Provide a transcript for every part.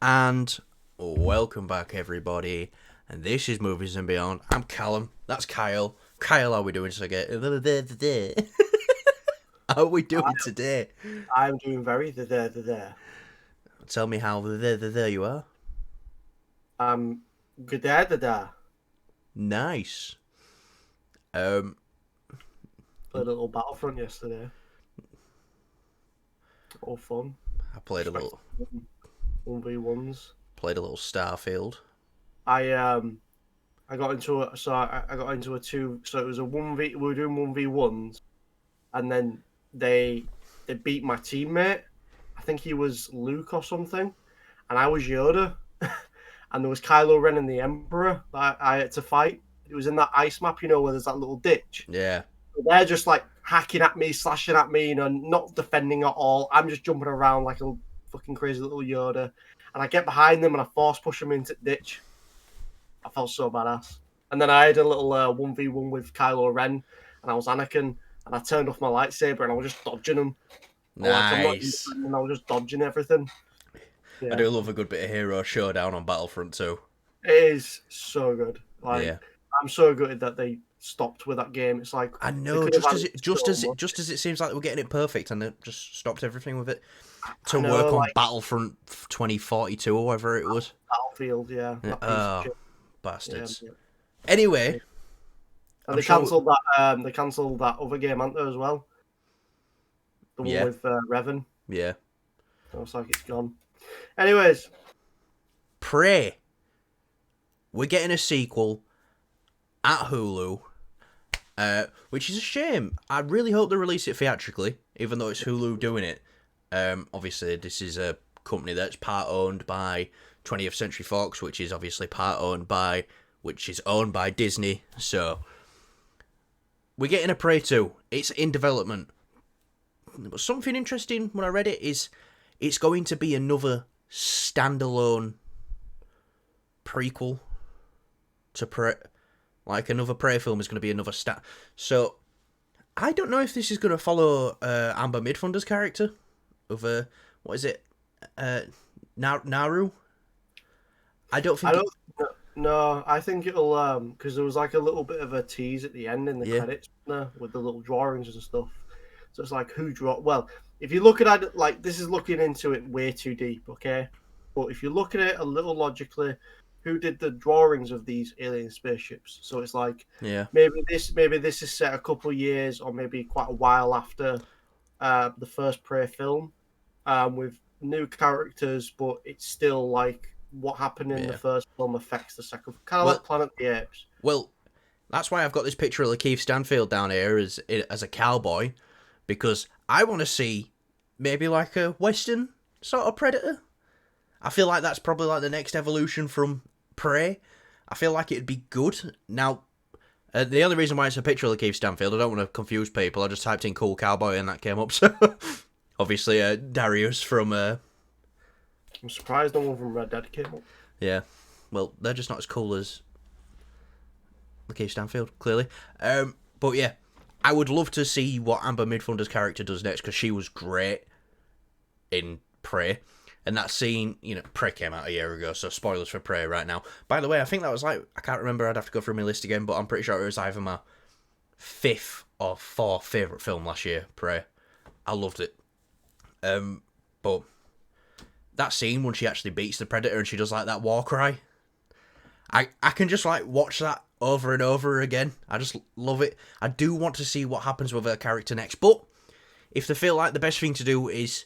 And welcome back, everybody. And this is Movies and Beyond. I'm Callum. That's Kyle. Kyle, how are we doing today? How are we doing today? I'm doing very there. Tell me how there you are. I'm good there. Nice. Um, Played a little Battlefront yesterday. All fun. I played a Respect little 1v1s. Starfield. I um I got into I got into a two, so it was a 1v, we were doing 1v1s, and then they beat my teammate. I think he was Luke or something, and I was Yoda. And there was Kylo Ren and the Emperor that I had to fight. It was in that ice map, where there's that little ditch. Yeah. They're just like hacking at me, slashing at me, not defending at all. I'm just jumping around like a fucking crazy little Yoda. And I get behind them and I force push them into the ditch. I felt so badass. And then I had a little 1v1 with Kylo Ren, and I was Anakin, and I turned off my lightsaber and I was just dodging them. Like, I'm not even Nice. defending, I was just dodging everything. I Yeah. do love a good bit of hero showdown on Battlefront too. It is so good. Yeah. Like, I'm so gutted that they stopped with that game. It's like I they know, could have just had as it so much. just as it seems like we're getting it perfect, and they just stopped everything with it to I work know, on like Battlefront 2042 or whatever it was. Battlefield, yeah, Yeah, that piece of oh, shit. Yeah, bastards. yeah. Anyway, And I'm they sure. cancelled that. They cancelled that other game, aren't they, as well? The one Yeah, with Revan. yeah. So it's like it's gone. Anyways, Prey. We're getting a sequel at Hulu, which is a shame. I really hope they release it theatrically, even though it's Hulu doing it. Obviously, this is a company that's part owned by 20th Century Fox, which is obviously which is owned by Disney. So we're getting a Prey 2. It's in development. But something interesting when I read it is it's going to be another standalone prequel to Prey. Like another Prey film is going to be another stat. So I don't know if this is going to follow Amber Midthunder's character of what is it, uh, Naru. I don't I think it. don't. No, I think it'll because there was like a little bit of a tease at the end in the Yeah, credits with the little drawings and stuff. So it's like who draw. Well, if you look at it like this is looking into it way too deep, okay. But if you look at it a little logically, who did the drawings of these alien spaceships? So it's like yeah. maybe this is set a couple of years or maybe quite a while after the first Prey film, with new characters, but it's still like what happened in the Yeah. first film affects the second, kind of like Well, Planet of the Apes. well, that's why I've got this picture of Lakeith Stanfield down here as a cowboy, because I want to see maybe like a Western sort of Predator. I feel like that's probably like the next evolution from Prey. I feel like it'd be good. Now, the only reason why it's a picture of Lakeith Stanfield, I don't want to confuse people. I just typed in "cool cowboy" and that came up. So, obviously, Darius from I'm surprised no one from Red Dead came up. yeah. Well, they're just not as cool as Lakeith Stanfield, clearly. But yeah, I would love to see what Amber Midthunder's character does next because she was great in Prey. And that scene, Prey came out a year ago, so spoilers for Prey right now. By the way, I think that was like, I can't remember, I'd have to go through my list again, but I'm pretty sure it was either my fifth or fourth favourite film last year, Prey. I loved it. But that scene when she actually beats the Predator and she does like that war cry, I can just like watch that over and over again. I just love it. I do want to see what happens with her character next, but if they feel like the best thing to do is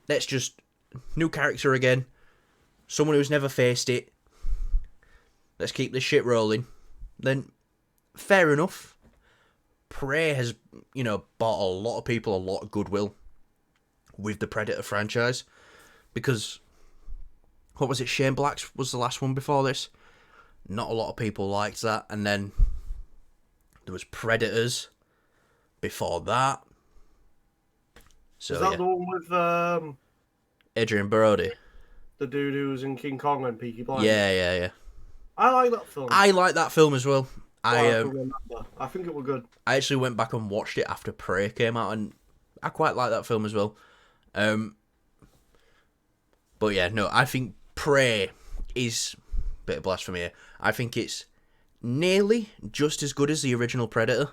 let's just new character again, someone who's never faced it, let's keep this shit rolling, then fair enough. Prey has, bought a lot of people a lot of goodwill with the Predator franchise because what was it? Shane Black was the last one before this. Not a lot of people liked that, and then there was Predators before that. Is So that yeah, the one with Adrian Brody. the dude who was in King Kong and Peaky Blinders? Yeah, yeah, yeah. I like that film. I like that film as well. Well, I I can remember. I think it was good. I actually went back and watched it after Prey came out, and I quite like that film as well. But yeah, no, I think Prey is a bit of blasphemy here. I think it's nearly just as good as the original Predator,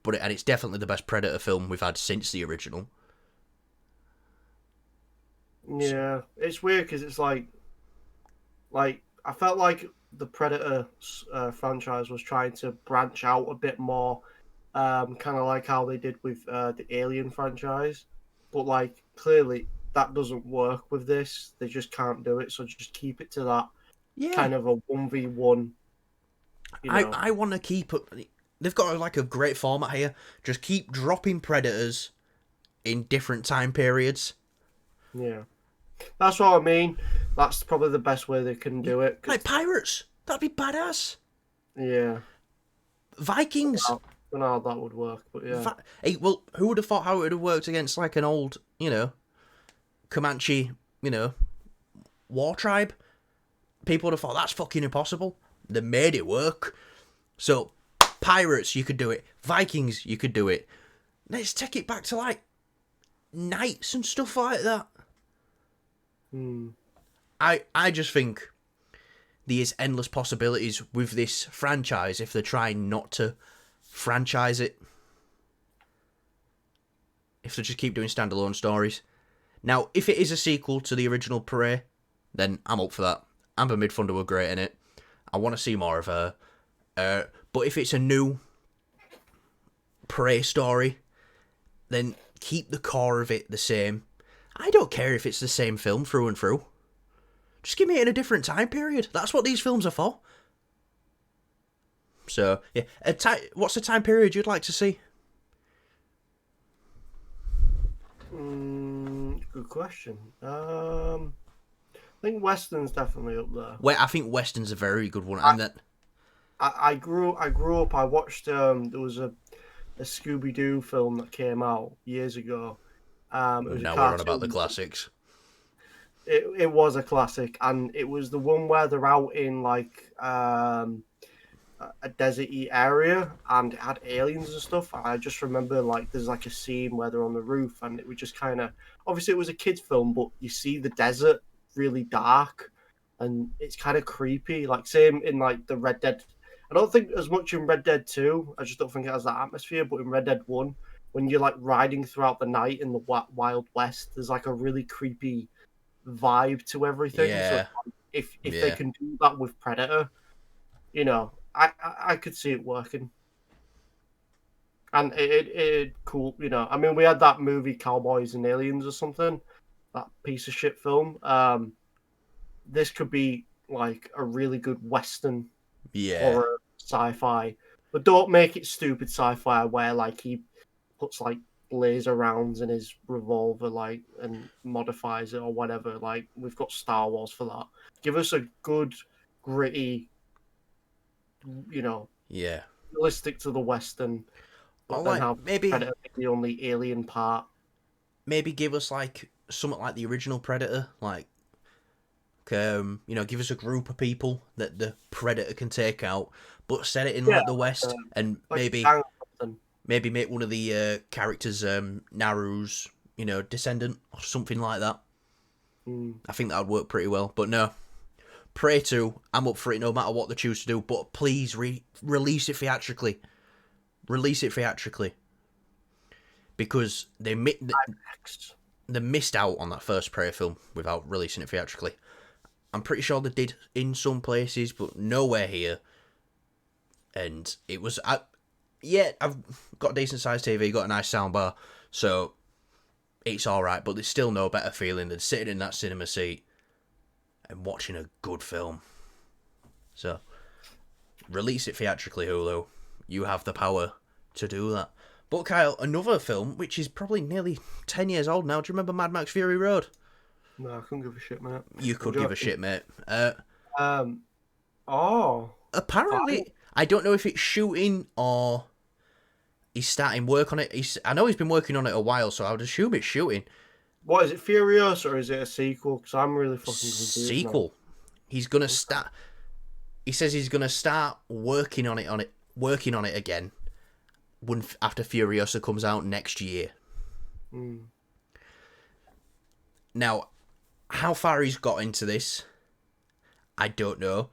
and it's definitely the best Predator film we've had since the original. Yeah, it's weird because it's like I felt like the Predator franchise was trying to branch out a bit more, kind of like how they did with the Alien franchise, but like clearly that doesn't work with this. They just can't do it, so just keep it to that Yeah, kind of a 1v1. You know, I want to keep. They've got like a great format here. Just keep dropping Predators in different time periods. yeah, that's what I mean. That's probably the best way they can do it. 'Cause, Like pirates, that'd be badass. yeah, Vikings. I don't know how that would work, but yeah. Hey, well, who would have thought how it would have worked against like an old, Comanche, war tribe? People would have thought that's fucking impossible. They made it work. So, pirates, you could do it. Vikings, you could do it. Let's take it back to like knights and stuff like that. I just think there's endless possibilities with this franchise if they're trying not to franchise it. If they just keep doing standalone stories. Now, if it is a sequel to the original Prey, then I'm up for that. Amber Midthunder were great in it. I want to see more of her. But if it's a new Prey story, then keep the core of it the same. I don't care if it's the same film through and through. Just give me it in a different time period. That's what these films are for. So, yeah. What's the time period you'd like to see? Good question. I think Western's definitely up there. Well, I think Western's a very good one. And that I grew up. I watched. There was a Scooby Doo film that came out years ago. It was now a we're on about cartoon. the classics. It was a classic, and it was the one where they're out in like a deserty area, and it had aliens and stuff. I just remember like there's like a scene where they're on the roof, and it was just kind of obviously it was a kids film, but you see the desert really dark, and it's kind of creepy. Like same in like the Red Dead. I don't think as much in Red Dead 2. I just don't think it has that atmosphere. But in Red Dead 1, when you're like riding throughout the night in the Wild West, there's like a really creepy vibe to everything. Yeah. So if they can do that with Predator, I could see it working. And it cool, I mean, we had that movie Cowboys and Aliens or something, that piece of shit film. This could be like a really good Western horror sci-fi, but don't make it stupid sci-fi where like he puts like laser rounds in his revolver, like, and modifies it or whatever. Like we've got Star Wars for that. Give us a good, gritty, realistic to the Western, but then have Predator be the only alien part. Maybe give us like something like the original Predator, like give us a group of people that the Predator can take out, but set it in like the West, and like maybe make one of the characters Naru's descendant or something like that. I think that would work pretty well. But no, Prey 2, I'm up for it no matter what they choose to do, but please release it theatrically. Release it theatrically. Because they missed out on that first Prey film without releasing it theatrically. I'm pretty sure they did in some places, but nowhere here. And it was... I've got a decent sized TV, got a nice soundbar, so it's alright, but there's still no better feeling than sitting in that cinema seat and watching a good film. So, release it theatrically, Hulu. You have the power to do that. But Kyle, another film, which is probably nearly 10 years old now, do you remember Mad Max Fury Road? No, I couldn't give a shit, mate. You could give a shit, mate. Apparently, I don't know if it's shooting or he's starting work on it. I know he's been working on it a while, so I would assume it's shooting. What is it, Furiosa, or is it a sequel? Because I'm really fucking confused. Sequel. Now. He's gonna start. He says he's gonna start working on it again. After Furiosa comes out next year. Now, How far he's got into this, I don't know.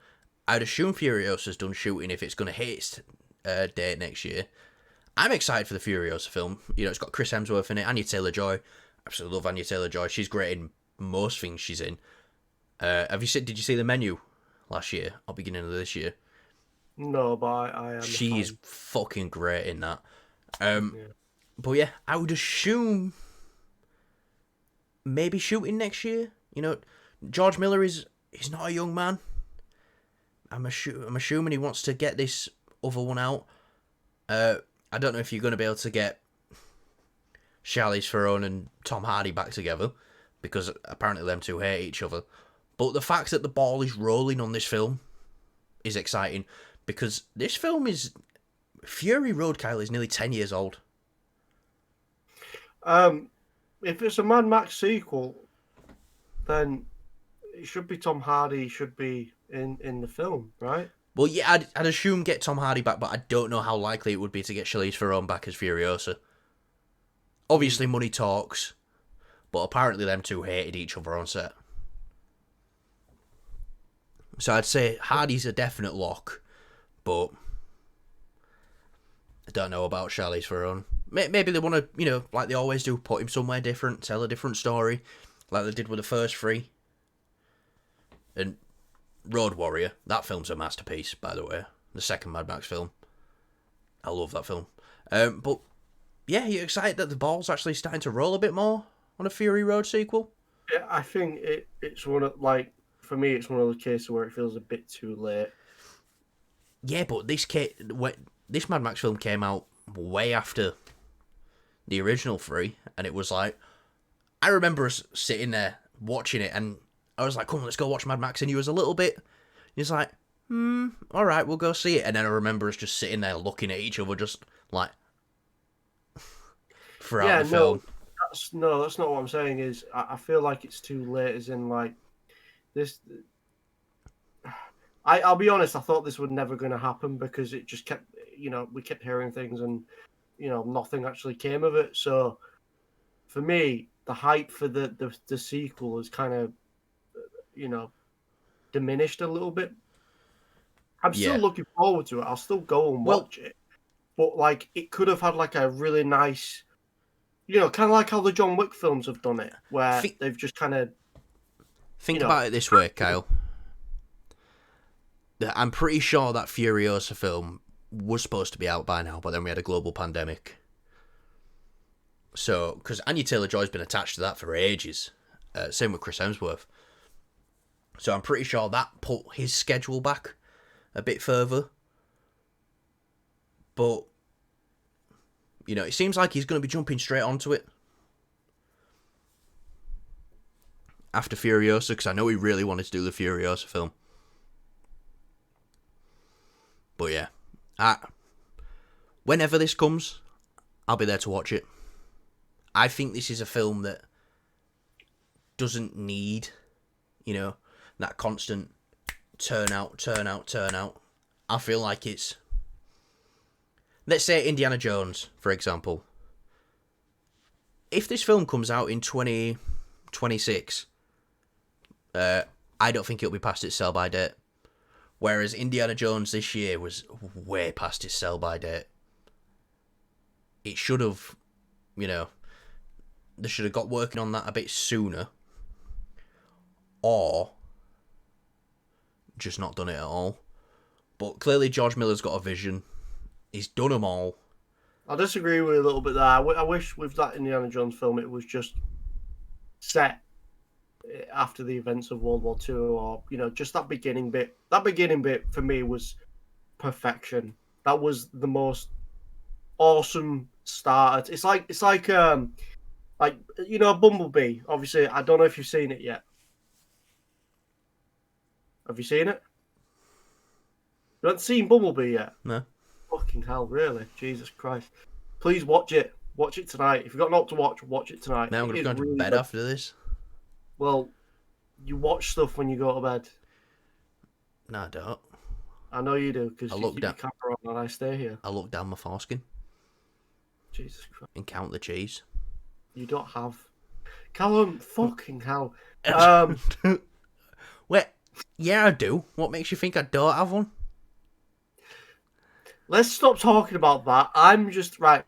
I'd assume Furiosa's done shooting if it's going to hit its date next year. I'm excited for the Furiosa film. You know, it's got Chris Hemsworth in it, Anya Taylor-Joy. Absolutely love Anya Taylor-Joy. She's great in most things she's in. Did you see The Menu last year or beginning of this year? No, but I am. She's fucking great in that. Yeah. But yeah, I would assume maybe shooting next year. You know, George Miller he's not a young man. I'm assuming he wants to get this other one out. I don't know if you're going to be able to get Charlize Theron and Tom Hardy back together, because apparently them two hate each other. But the fact that the ball is rolling on this film is exciting, because this film is... Fury Road, Kyle, is nearly 10 years old. If it's a Mad Max sequel, then it should be Tom Hardy should be in the film, right? Well, yeah, I'd assume get Tom Hardy back, but I don't know how likely it would be to get Charlize Theron back as Furiosa. Obviously, money talks, but apparently them two hated each other on set. So I'd say Hardy's a definite lock, but I don't know about Charlize Theron. Maybe they want to, you know, like they always do, put him somewhere different, tell a different story, like they did with the first three. And Road Warrior, that film's a masterpiece, by the way. The second Mad Max film. I love that film. But yeah, you're excited that the ball's actually starting to roll a bit more on a Fury Road sequel? Yeah, I think it's one of, like, for me, it's one of those cases where it feels a bit too late. Yeah, but this Mad Max film came out way after the original three, and it was like, I remember us sitting there watching it, and I was like, come on, let's go watch Mad Max, and he was a little bit, he's like, alright, we'll go see it, and then I remember us just sitting there looking at each other, just like, throughout the film. That's not what I'm saying. Is I feel like it's too late. As in, like, this. I'll be honest. I thought this was never going to happen because it just kept, we kept hearing things and, nothing actually came of it. So, for me, the hype for the sequel is kind of, diminished a little bit. I'm still looking forward to it. I'll still go and watch it, but like it could have had like a really nice. Kind of like how the John Wick films have done it, where they've just kind of... Think about it this way, Kyle. I'm pretty sure that Furiosa film was supposed to be out by now, but then we had a global pandemic. So, because Anya Taylor-Joy's been attached to that for ages. Same with Chris Hemsworth. So I'm pretty sure that put his schedule back a bit further. But... it seems like he's going to be jumping straight onto it after Furiosa, because I know he really wanted to do the Furiosa film. But yeah, whenever this comes, I'll be there to watch it. I think this is a film that doesn't need, that constant turn out. I feel like it's... Let's say Indiana Jones, for example. If this film comes out in 2026, I don't think it'll be past its sell-by date. Whereas Indiana Jones this year was way past its sell-by date. It should have, they should have got working on that a bit sooner. Or just not done it at all. But clearly George Miller's got a vision. He's done them all. I disagree with you a little bit there. I wish with that Indiana Jones film it was just set after the events of World War II, or just that beginning bit. That beginning bit for me was perfection. That was the most awesome start. It's like Bumblebee. Obviously, I don't know if you've seen it yet. Have you seen it? You haven't seen Bumblebee yet? No. Fucking hell, really? Jesus Christ. Please watch it. Watch it tonight. If you've got not to watch it tonight. Now I'm going to go to bed after this. Well, you watch stuff when you go to bed. No, I don't. I know you do, because you keep your camera on and I stay here. I look down my foreskin. Jesus Christ. And count the cheese. You don't have... Callum, fucking hell. Um, Wait, yeah, I do. What makes you think I don't have one? let's stop talking about that. I'm just right.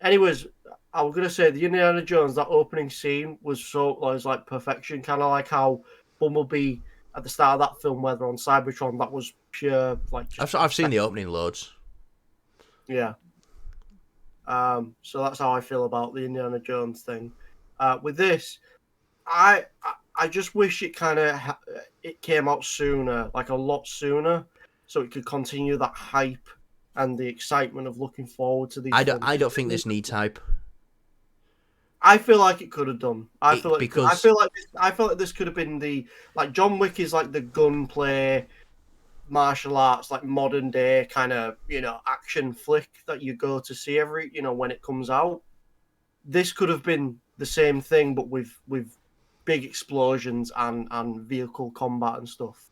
Anyways, I was gonna say the Indiana Jones, that opening scene was like perfection, kind of like how Bumblebee at the start of that film, where they're on Cybertron, that was pure like just I've seen the opening loads. yeah. So that's how I feel about the Indiana Jones thing. With this, I just wish it kind of it came out sooner, like a lot sooner, so it could continue that hype and the excitement of looking forward to these films. I don't think this needs hype. I feel like it could have done. Because I feel like this could have been the like John Wick is like the gunplay martial arts like modern day kind of action flick that you go to see every when it comes out. This could have been the same thing but with big explosions and vehicle combat and stuff.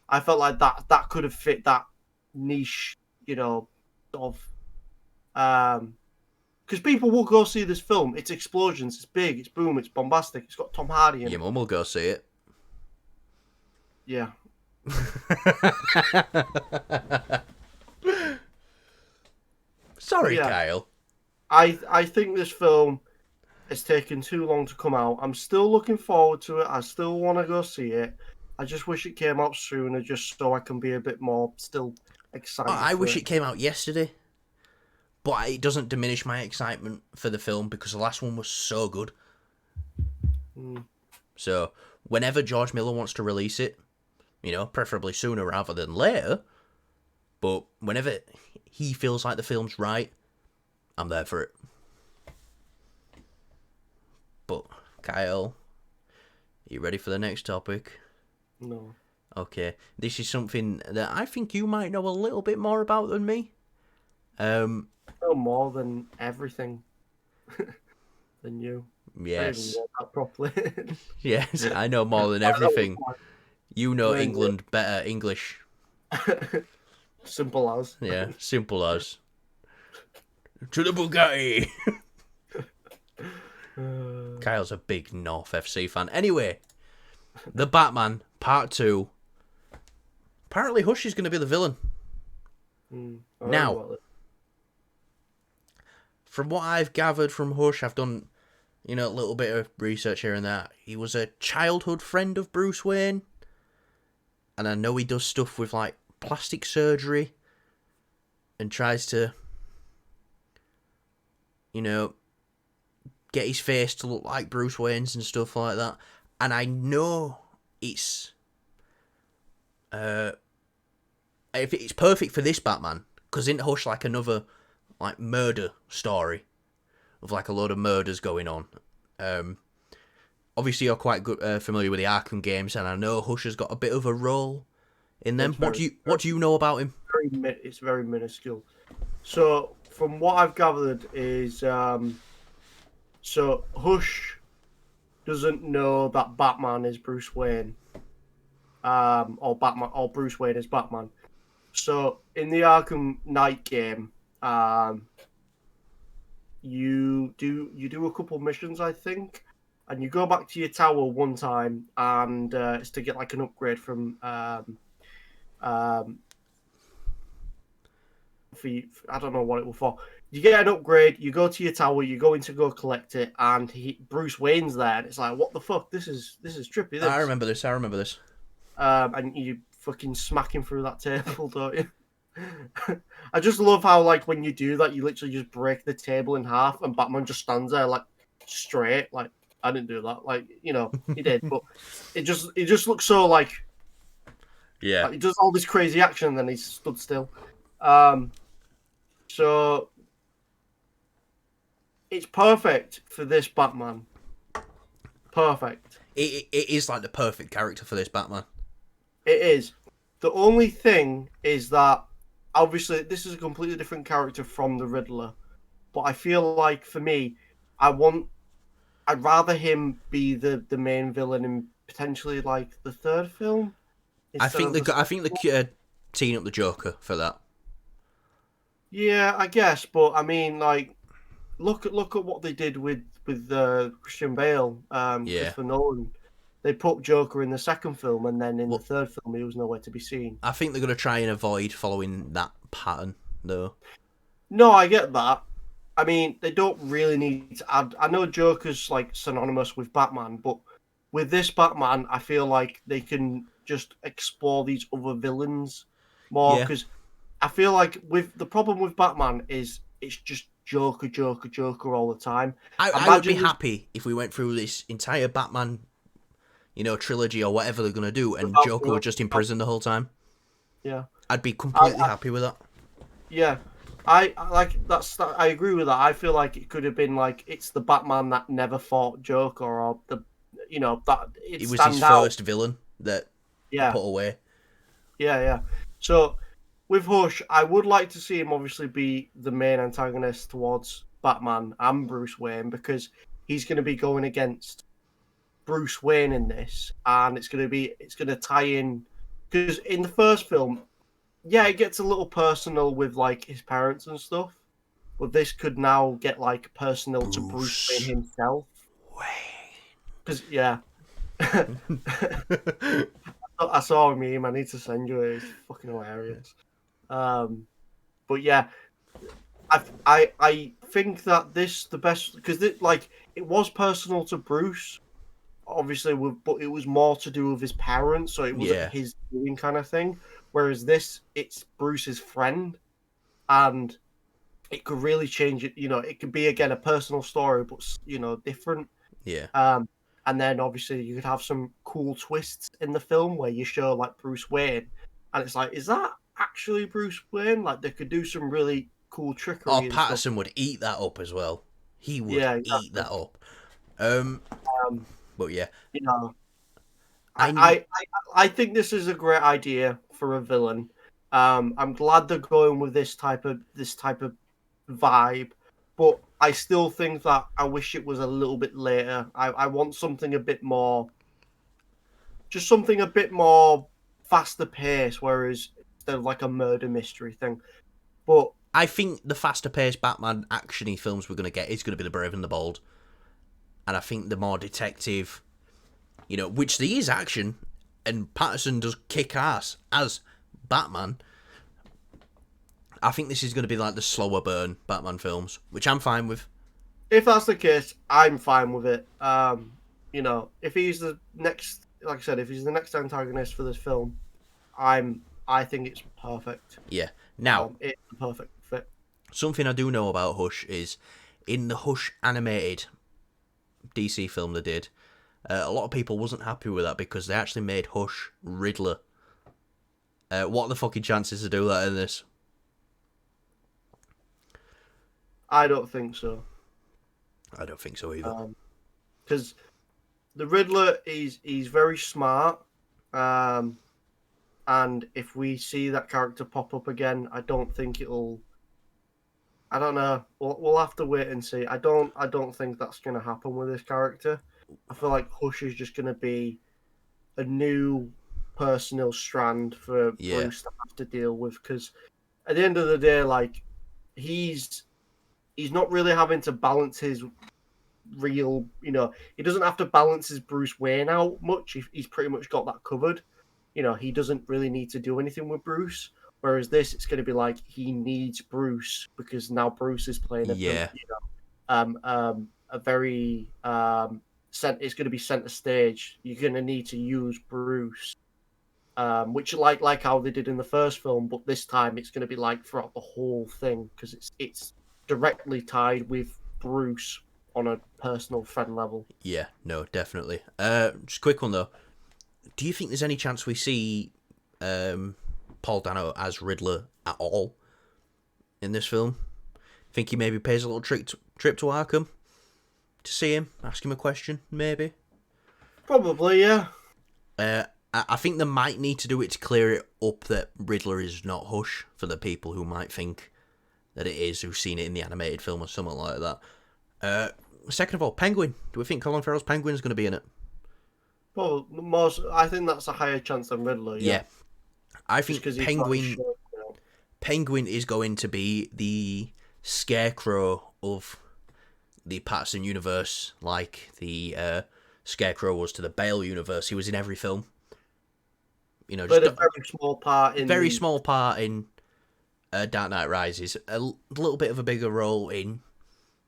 I felt like that could have fit that niche, sort of because people will go see this film. It's explosions, it's big, it's boom, it's bombastic, it's got Tom Hardy in your it. mum will go see it. Yeah. Sorry, Yeah. Kyle. I think this film has taken too long to come out. I'm still looking forward to it. I still want to go see it. I just wish it came out sooner, just so I can be a bit more still excited. I for wish it came out yesterday, but it doesn't diminish my excitement for the film because the last one was so good. So whenever George Miller wants to release it, preferably sooner rather than later, but whenever he feels like the film's right, I'm there for it. But, Kyle, are you ready for the next topic? No. Okay, this is something that I think you might know a little bit more about than me. No more than everything than you. Yes. I don't even know that properly. Yes, I know more than everything. You know England better English. Simple as. Yeah, simple as. To the Bugatti! Kyle's a big North FC fan. Anyway, The Batman, Part 2. Apparently Hush is going to be the villain. Now, from what I've gathered from Hush, I've done, a little bit of research here and there. He was a childhood friend of Bruce Wayne. And I know he does stuff with, like, plastic surgery. And tries to, get his face to look like Bruce Wayne's and stuff like that. And I know it's if it's perfect for this Batman, because isn't Hush like another like murder story of like a load of murders going on. Obviously you're quite good familiar with the Arkham games, and I know Hush has got a bit of a role in them. What do you know about him? It's very minuscule. So from what I've gathered is so Hush doesn't know that Batman is Bruce Wayne, or Bruce Wayne is Batman. So in the Arkham Knight game, you do a couple missions, I think, and you go back to your tower one time, and it's to get like an upgrade from I don't know what it was for. You get an upgrade, you go to your tower, you go in to go collect it, and Bruce Wayne's there, and it's like, what the fuck? This is trippy. This. I remember this. And you fucking smack him through that table, don't you? I just love how, like, when you do that, you literally just break the table in half, and Batman just stands there, like, straight. Like, I didn't do that. Like, he did, but it just looks so, like, yeah. Like, he does all this crazy action, and then he's stood still. So it's perfect for this Batman. Perfect. It is like the perfect character for this Batman. It is. The only thing is that obviously this is a completely different character from the Riddler, but I feel like for me, I'd rather him be the main villain in potentially like the third film. I think they're teeing up the Joker for that. Yeah, I guess, but I mean, like, look at what they did with Christian Bale, Christopher Nolan. they put Joker in the second film, and then in Well, the third film, he was nowhere to be seen. I think they're going to try and avoid following that pattern, though. No, I get that. I mean, they don't really need to add. I know Joker's like synonymous with Batman, but with this Batman, I feel like they can just explore these other villains more Yeah. because I feel like with the problem with Batman is it's just Joker, Joker, Joker all the time. I would be Imagine this happy if we went through this entire Batman, trilogy or whatever they're going to do, and without Joker was just in Joker. prison the whole time. Yeah, I'd be I, completely I happy with that. yeah, I like that's. I agree with that. I feel like it could have been like it's the Batman that never fought Joker, or that it It was his stand out. first villain that they Yeah, put away. yeah. So with Hush, I would like to see him obviously be the main antagonist towards Batman and Bruce Wayne because he's going to be going against Bruce Wayne in this, and it's going to tie in because in the first film, yeah, it gets a little personal with like his parents and stuff, but this could now get like personal to Bruce Wayne Bruce himself Wayne. because yeah. I saw a meme. I need to send you it. It's fucking hilarious. But yeah, I think that the best because it was personal to Bruce, obviously, but it was more to do with his parents, so it wasn't Yeah. his doing kind of thing. Whereas this, it's Bruce's friend, and it could really change it. It could be again a personal story, but different. Yeah. And then obviously you could have some cool twists in the film where you show like Bruce Wayne, and it's like, is that actually Bruce Wayne? Like they could do some really cool Oh, trickery and stuff. Patterson would eat that up as well. He would Yeah, eat exactly. that up. Um, Um, but yeah, you know, I I think this is a great idea for a villain. I'm glad they're going with this type of vibe, but I still think that I wish it was a little bit later. I want something a bit more, just something a bit more faster pace, whereas instead of like a murder mystery thing. But I think the faster paced Batman actiony films we're gonna get is gonna be The Brave and the Bold, and I think the more detective, which there is action, and Patterson does kick ass as Batman. I think this is going to be like the slower burn Batman films, which I'm fine with. if that's the case, I'm fine with it. If he's the next, like I said, if he's the next antagonist for this film, I think it's perfect. Yeah. Now, It's a perfect fit. something I do know about Hush is in the Hush animated DC film they did, a lot of people wasn't happy with that because they actually made Hush Riddler. What are the fucking chances to do that in this? I don't think so. I don't think so either. Because the Riddler he's very smart. And if we see that character pop up again, I don't think it'll. I don't know. We'll have to wait and see. I don't think that's going to happen with this character. I feel like Hush is just going to be a new personal strand for Yeah. Bruce to have to deal with because at the end of the day, like he's not really having to balance his real. He doesn't have to balance his Bruce Wayne out much. He's pretty much got that covered. He doesn't really need to do anything with Bruce. Whereas this, it's going to be like he needs Bruce because now Bruce is playing Yeah. a very it's going to be center stage. You're going to need to use Bruce, which like how they did in the first film, but this time it's going to be like throughout the whole thing because it's directly tied with Bruce on a personal friend level. Yeah. No, definitely. Just a quick one though. Do you think there's any chance we see Paul Dano as Riddler at all in this film? Think he maybe pays a little trip to Arkham to see him, ask him a question, maybe? Probably, yeah. I think they might need to do it to clear it up that Riddler is not Hush for the people who might think that it is, who've seen it in the animated film or something like that. Second of all, Penguin. Do we think Colin Farrell's Penguin is going to be in it? Well, I think that's a higher chance than Riddler. Yeah. I think Just 'cause he's got his Penguin shirt. Penguin is going to be the scarecrow of the Patterson universe, like the Scarecrow was to the Bale universe. He was in every film. You know, just Played a very small part in very the. small part in Dark Knight Rises. A little bit of a bigger role in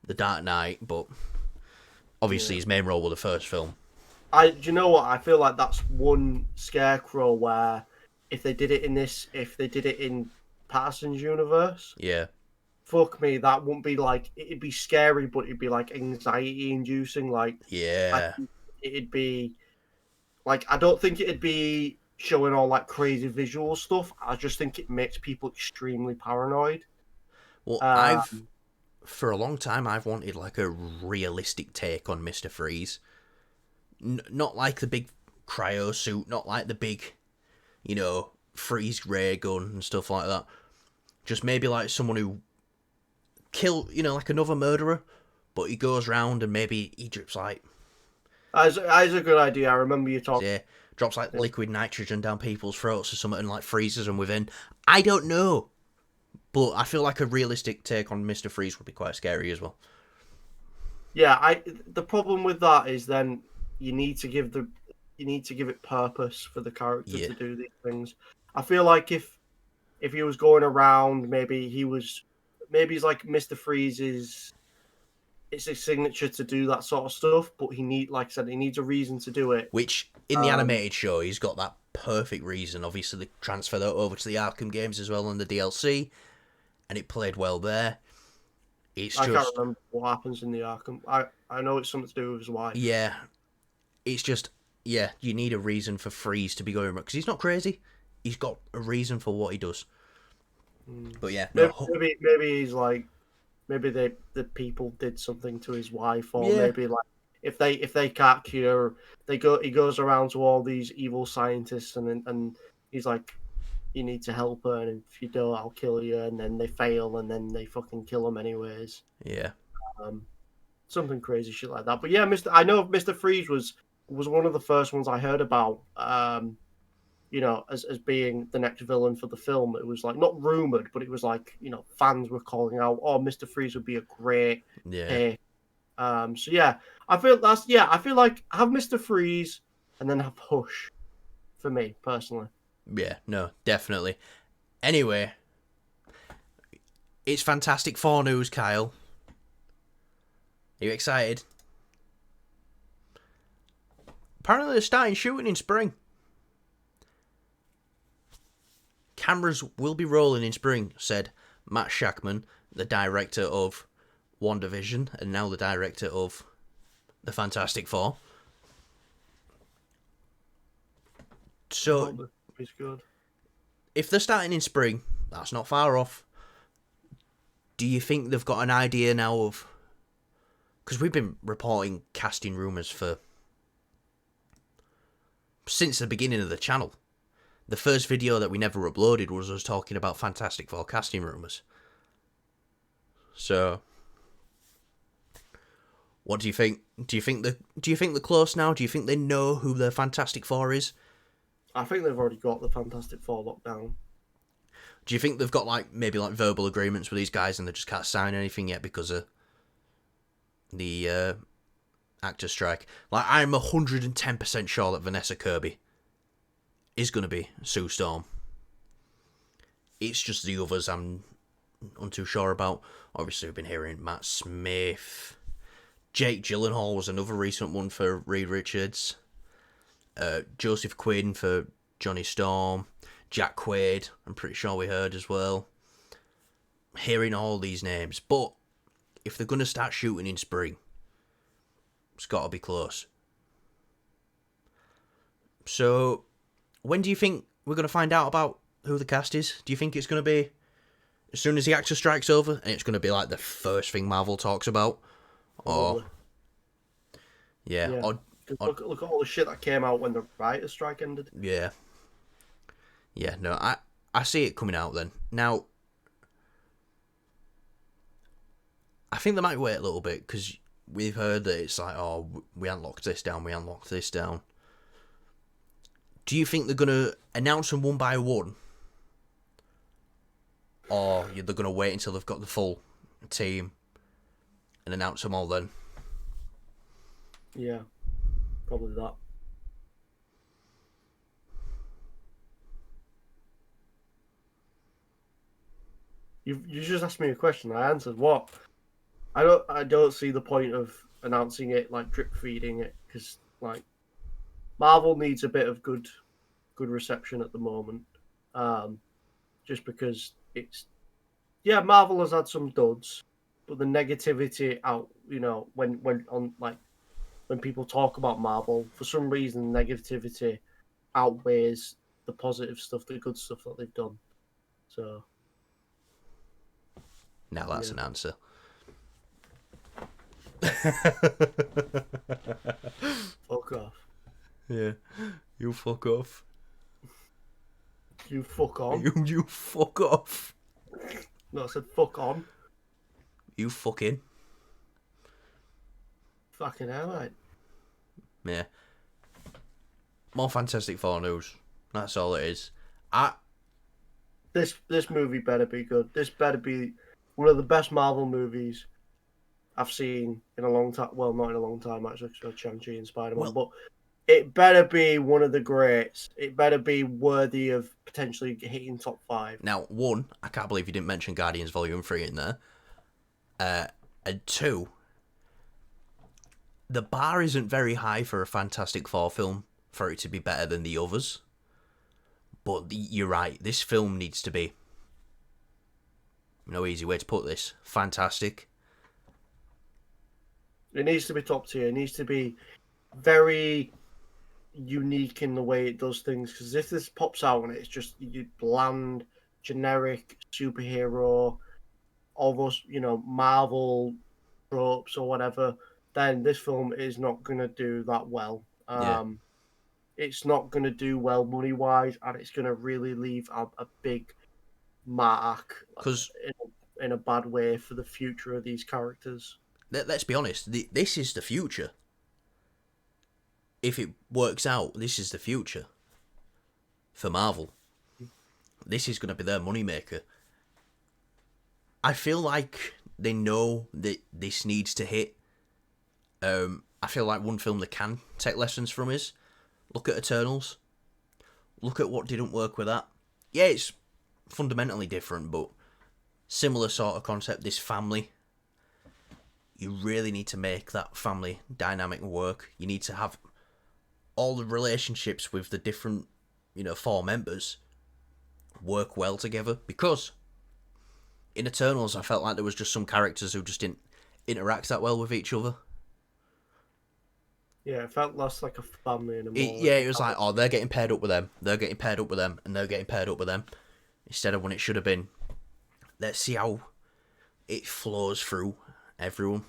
The Dark Knight, but obviously his main role was the first film. Do you know what? I feel like that's one Scarecrow where if they did it in Patterson's universe, Yeah. fuck me, that wouldn't be like, it'd be scary, but it'd be like anxiety inducing. Like, I Yeah. think it'd be like, I don't think it'd be showing all like crazy visual stuff. I just think it makes people extremely paranoid. Well, Um, for a long time, I've wanted like a realistic take on Mr. Freeze. Not like the big cryo suit, not like the big, freeze ray gun and stuff like that. Just maybe like someone who like another murderer, but he goes round and maybe he drips like, that is a good idea. I remember you talking. yeah, drops like liquid nitrogen down people's throats or something and like freezes them within. I don't know, but I feel like a realistic take on Mr. Freeze would be quite scary as well. Yeah, the problem with that is then you need to give it purpose for the character Yeah. to do these things. I feel like if he was going around, maybe he's like Mr. Freeze's. It's his signature to do that sort of stuff, but like I said, he needs a reason to do it. Which, in the animated show, he's got that perfect reason. Obviously, they transfer that over to the Arkham games as well and the DLC, and it played well there. I can't remember what happens in the Arkham. I know it's something to do with his wife. Yeah, it's just, you need a reason for Freeze to be going, because he's not crazy. He's got a reason for what he does. But yeah, maybe he's like, maybe the people did something to his wife, or maybe like if they can't cure, he goes around to all these evil scientists and he's like, you need to help her, and if you don't, I'll kill you. And then they fail, and then they fucking kill him anyways. Yeah. Something crazy shit like that. But yeah, I know Mr. Freeze was one of the first ones I heard about. As being the next villain for the film. It was like not rumored, but it was like, fans were calling out, "Oh, Mr. Freeze would be a great pick." So yeah, I feel like have Mr. Freeze and then have Hush for me personally. Yeah, no, definitely. Anyway, it's Fantastic Four news, Kyle. Are you excited? Apparently they're starting shooting in spring. Cameras will be rolling in spring, said Matt Shackman, the director of WandaVision and now the director of the Fantastic Four. So, he's good. If they're starting in spring, that's not far off. Do you think they've got an idea now of... Because we've been reporting casting rumours since the beginning of the channel. The first video that we never uploaded was us talking about Fantastic Four casting rumours. So, what do you think? Do you think they're close now? Do you think they know who the Fantastic Four is? I think they've already got the Fantastic Four locked down. Do you think they've got maybe verbal agreements with these guys and they just can't sign anything yet because of the actor strike? I'm 110% sure that Vanessa Kirby is going to be Sue Storm. It's just the others I'm untoo sure about. Obviously, we've been hearing Matt Smith. Jake Gyllenhaal was another recent one for Reed Richards. Joseph Quinn for Johnny Storm. Jack Quaid, I'm pretty sure we heard as well. Hearing all these names. But if they're going to start shooting in spring, it's got to be close. So, when do you think we're going to find out about who the cast is? Do you think it's going to be as soon as the actor strike's over and it's going to be the first thing Marvel talks about? Or... Yeah. Or, look at all the shit that came out when the writer's strike ended. Yeah. Yeah, no, I see it coming out then. Now, I think they might wait a little bit because we've heard that it's we unlocked this down, we unlocked this down. Do you think they're going to announce them one by one? Or they're going to wait until they've got the full team and announce them all then? Yeah. Probably that. You just asked me a question. I answered what. I don't see the point of announcing it like drip feeding it because like Marvel needs a bit of good reception at the moment. Um, just because it's Marvel has had some duds, but the negativity out when on like when people talk about Marvel for some reason negativity outweighs the positive stuff, the good stuff that they've done. So Now that's yeah, an answer. fuck off. Yeah, you fuck off. You fuck on. You fuck off. No, I said fuck on. You fucking. Fucking hell, right? Yeah. More Fantastic Four news. That's all it is. I This movie better be good. This better be one of the best Marvel movies I've seen in a long time. Well, not in a long time actually, because Shang-Chi and Spider-Man. well But it better be one of the greats. It better be worthy of potentially hitting top 5. now one. I can't believe you didn't mention Guardians Volume 3 in there. And two, the bar isn't very high for a Fantastic Four film for it to be better than the others. But you're right. This film needs to be. No easy way to put this. Fantastic. It needs to be top tier. It needs to be very unique in the way it does things. Because if this pops out and it's just bland, generic superhero, all those Marvel tropes or whatever, then this film is not going to do that well. Yeah. It's not going to do well money wise, and it's going to really leave a big mark Because in a bad way for the future of these characters. let's be honest, this is the future. If it works out, this is the future for Marvel. This is going to be their moneymaker. I feel like they know that this needs to hit. I feel like one film they can take lessons from is look at Eternals. Look at what didn't work with that. Yeah, it's fundamentally different, but similar sort of concept. This family. You really need to make that family dynamic work. You need to have all the relationships with the different, 4 members work well together. Because in Eternals, I felt like there was just some characters who just didn't interact that well with each other. Yeah, it felt less like a family and It was like, oh, they're getting paired up with them, they're getting paired up with them, and they're getting paired up with them. Instead of when it should have been, let's see how it flows through everyone.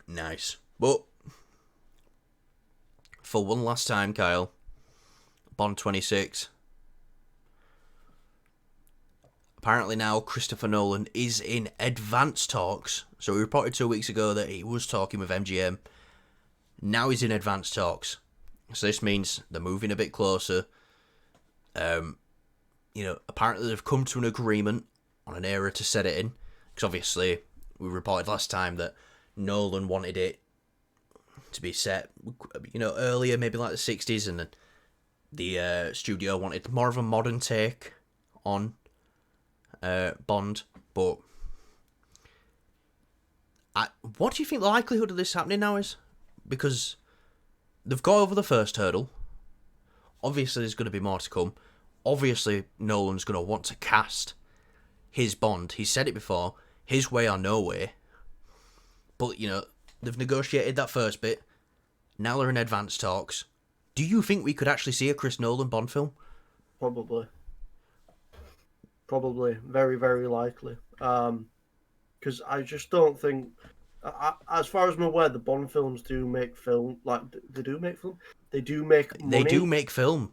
Nice. But for one last time, Kyle, Bond 26. Apparently now Christopher Nolan is in advanced talks. So we reported 2 weeks ago that he was talking with MGM. Now he's in advanced talks. So this means they're moving a bit closer. Apparently they've come to an agreement on an era to set it in. Because obviously we reported last time that Nolan wanted it to be set, earlier, maybe like the 60s, and then the studio wanted more of a modern take on Bond. But what do you think the likelihood of this happening now is? Because they've got over the first hurdle. Obviously there's going to be more to come. Obviously Nolan's going to want to cast his Bond. He said it before, his way or no way. But, they've negotiated that first bit. Now they're in advanced talks. Do you think we could actually see a Chris Nolan Bond film? Probably. Very, very likely. Because I just don't think, as far as I'm aware, the Bond films do make film. Like they do make film. They do make money. They do make film.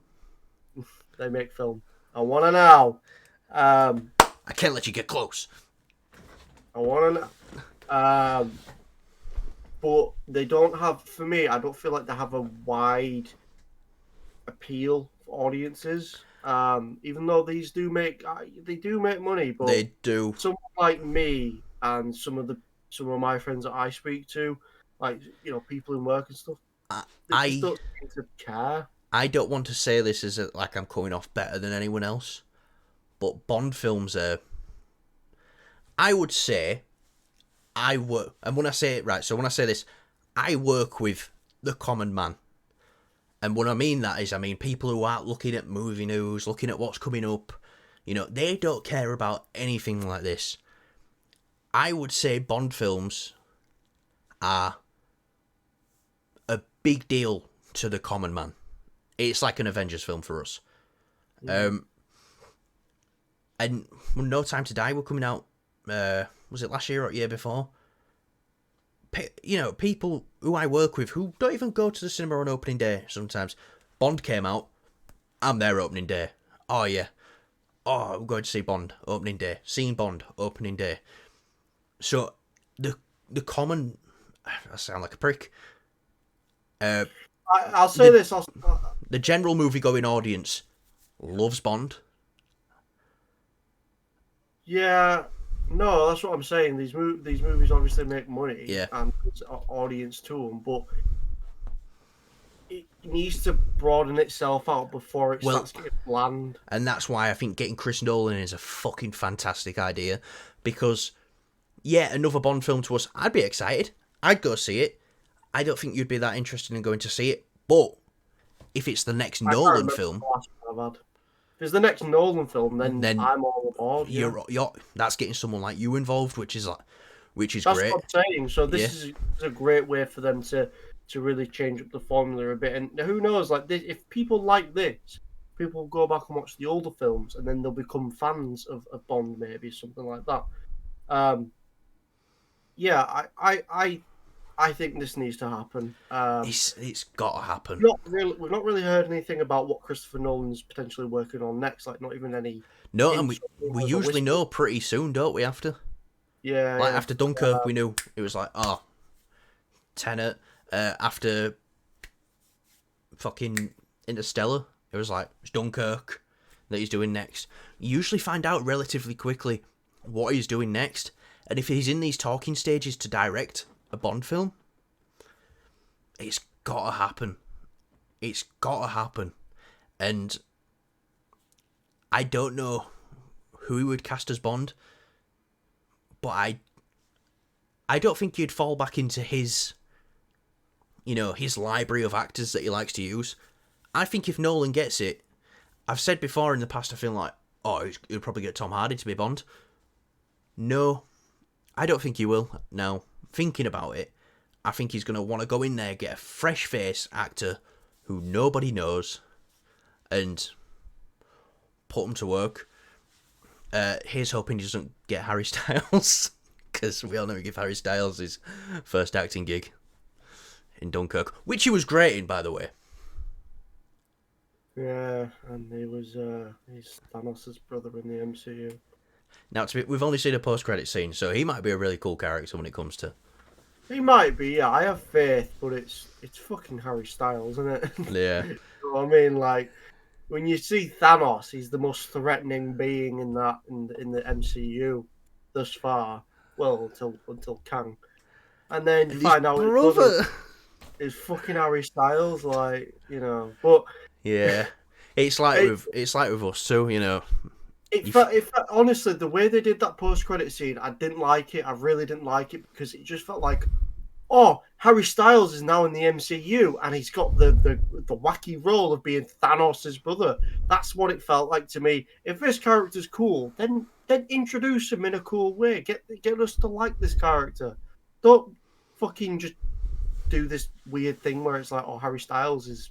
They make film. I want to know. I can't let you get close. I want to know. But they don't have. For me, I don't feel like they have a wide appeal for audiences. Even though these do make money, but They do. someone like me and some of the some of my friends that I speak to, like people in work and stuff, they just I don't seem to care. I don't want to say this as like I'm coming off better than anyone else, but Bond films are. I would say I work, and when I say it right, so when I say this, I work with the common man. And what I mean that is, I mean people who aren't looking at movie news, looking at what's coming up. They don't care about anything like this. I would say Bond films are a big deal to the common man. It's like an Avengers film for us. And No Time to Die were coming out. Was it last year or year before? People who I work with who don't even go to the cinema on opening day sometimes. Bond came out. I'm there opening day. Oh, yeah. Oh, we're going to see Bond opening day. Seeing Bond opening day. So, the common... I sound like a prick. I'll say this. The general movie-going audience loves Bond. Yeah, no, that's what I'm saying. These movies obviously make money, Yeah. and there's an audience to them, but it needs to broaden itself out before it starts getting bland. And that's why I think getting Chris Nolan is a fucking fantastic idea. Because, yeah, another Bond film to us, I'd be excited. I'd go see it. I don't think you'd be that interested in going to see it. But if it's the next Nolan film... If it's the next Nolan film, then I'm all aboard. You're that's getting someone like you involved, which is great. That's what I'm saying. So this is a great way for them to really change up the formula a bit. And who knows, like this, if people like this, people will go back and watch the older films, and then they'll become fans of Bond, maybe something like that. Yeah, I think this needs to happen. It's got to happen. We've not really heard anything about what Christopher Nolan's potentially working on next. Like, not even any. No, and we usually know pretty soon, don't we? After after Dunkirk, we knew it was like Tenet. After fucking Interstellar, it was like it's Dunkirk that he's doing next. You usually find out relatively quickly what he's doing next, and if he's in these talking stages to direct a Bond film, it's gotta happen. It's gotta happen. And I don't know who he would cast as Bond, but I don't think he'd fall back into his library of actors that he likes to use. I think if Nolan gets it, I've said before in the past, I feel like, he'll probably get Tom Hardy to be Bond. No, I don't think he will. Now, thinking about it, I think he's going to want to go in there, get a fresh face actor who nobody knows, and put him to work. Here's hoping he doesn't get Harry Styles, because we all know he gave Harry Styles his first acting gig in Dunkirk, which he was great in, by the way. Yeah, and he was he's Thanos' brother in the MCU. Now, we've only seen a post-credit scene, so he might be a really cool character when it comes to... He might be, yeah. I have faith, but it's fucking Harry Styles, isn't it? Yeah. You know what I mean? Like, when you see Thanos, he's the most threatening being in the MCU thus far. Well, until Kang, and then you find out brother is fucking Harry Styles, like, But yeah, it's like with us too, It felt, honestly, the way they did that post-credit scene, I didn't like it. I really didn't like it because it just felt like, Harry Styles is now in the MCU and he's got the wacky role of being Thanos' brother. That's what it felt like to me. If this character's cool, then introduce him in a cool way. Get us to like this character. Don't fucking just do this weird thing where it's like, Harry Styles is,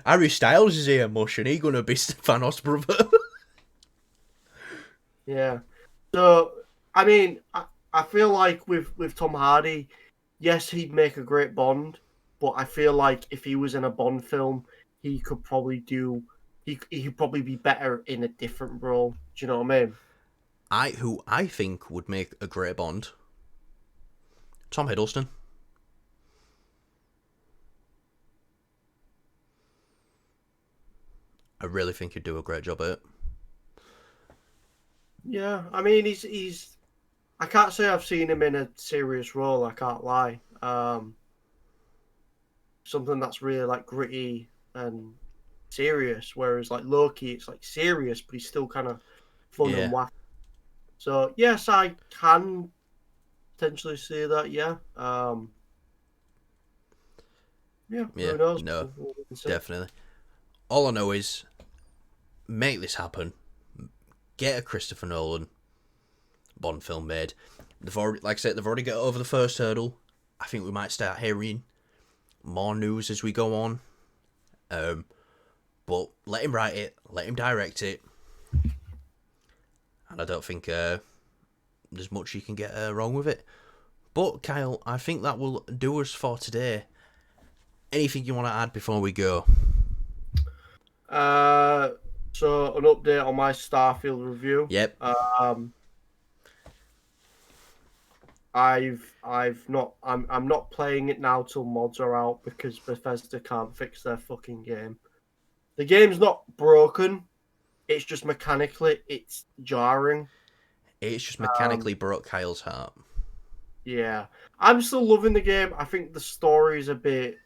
Harry Styles is here, mush, and he's gonna be Thanos' brother. Yeah. So, I mean, I feel like with Tom Hardy, yes, he'd make a great Bond, but I feel like if he was in a Bond film, he could probably he'd probably be better in a different role. Do you know what I mean? Who I think would make a great Bond, Tom Hiddleston. I really think he'd do a great job at it. Yeah, I mean, he's I can't say I've seen him in a serious role. I can't lie. Something that's really like gritty and serious, whereas like Loki, it's like serious, but he's still kind of fun and Yeah, wacky. So yes, I can potentially see that. Yeah. Yeah. yeah, Who knows? no, We'll see. definitely. All I know is make this happen. Get a Christopher Nolan Bond film made. They've already, like I said, they've already got over the first hurdle. I think we might start hearing more news as we go on. But let him write it, let him direct it, and I don't think there's much you can get wrong with it. But Kyle, I think that will do us for today. Anything you want to add before we go? So an update on my Starfield review. Yep. I'm not playing it now till mods are out because Bethesda can't fix their fucking game. The game's not broken. It's just mechanically it's jarring. It's just mechanically broke Kyle's heart. Yeah. I'm still loving the game. I think the story's a bit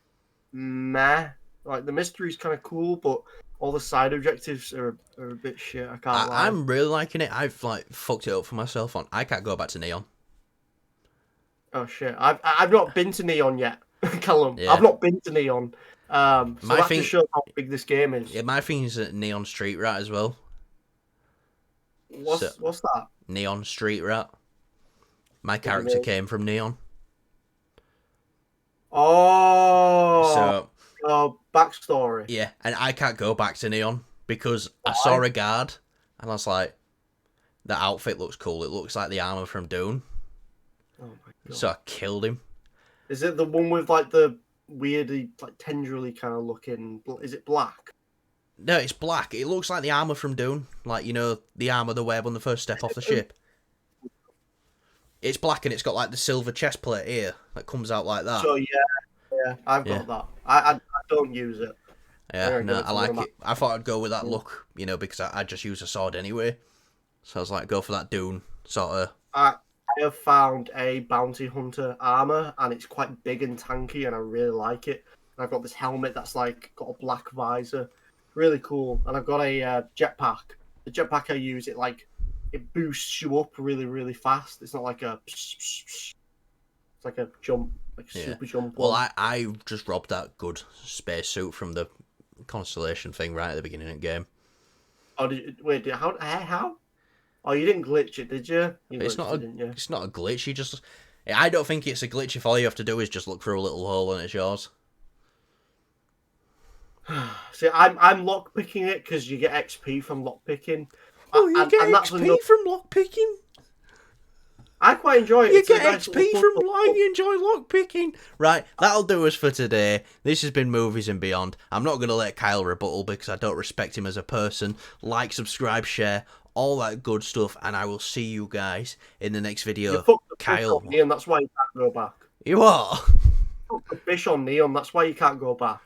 meh. Like the mystery's kind of cool, but all the side objectives are a bit shit. I can't lie. I'm really liking it. I've like fucked it up for myself on. I can't go back to Neon. Oh shit! I've not been to Neon yet, Callum. Yeah. I've not been to Neon. So My that thing- just shows how big this game is. Yeah, my thing is Neon Street Rat as well. What's that? Neon Street Rat. My do you character mean? came from Neon. Oh, So backstory. yeah, and I can't go back to Neon because I Why? saw a guard and I was like, the outfit looks cool. It looks like the armor from Dune. Oh my god! So I killed him. Is it the one with like the weirdy, like tendrily kind of looking? Is it black? No, it's black. It looks like the armor from Dune. Like, you know, the armor they wear when they first step off the ship. It's black and it's got like the silver chest plate here that comes out like that. So yeah, I've got that. I don't use it. Yeah, I'm no, gonna I give like it to it. I thought I'd go with that look, you know, because I just use a sword anyway. So I was like, go for that Dune sort of. I have found a bounty hunter armor, and it's quite big and tanky, and I really like it. And I've got this helmet that's like got a black visor, really cool. And I've got a jetpack. The jetpack I use, it boosts you up really, really fast. It's not like it's like a jump, like super jump. Well, I just robbed that good spacesuit from the Constellation thing right at the beginning of the game. Oh, wait, how? Oh, you didn't glitch it, did you? It's not didn't you? It's not a glitch. You just. I don't think it's a glitch if all you have to do is just look through a little hole and it's yours. See, I'm lockpicking it because you get XP from lockpicking. Oh, you get that's XP from lockpicking? I quite enjoy it. You It's a get nice XP little from puzzle. you enjoy lockpicking. Right, that'll do us for today. This has been Movies and Beyond. I'm not going to let Kyle rebuttal because I don't respect him as a person. Like, subscribe, share, all that good stuff, and I will see you guys in the next video. You fucked the fish Kyle. on Neon, that's why you can't go back. You are? You fucked the fish on Neon, that's why you can't go back.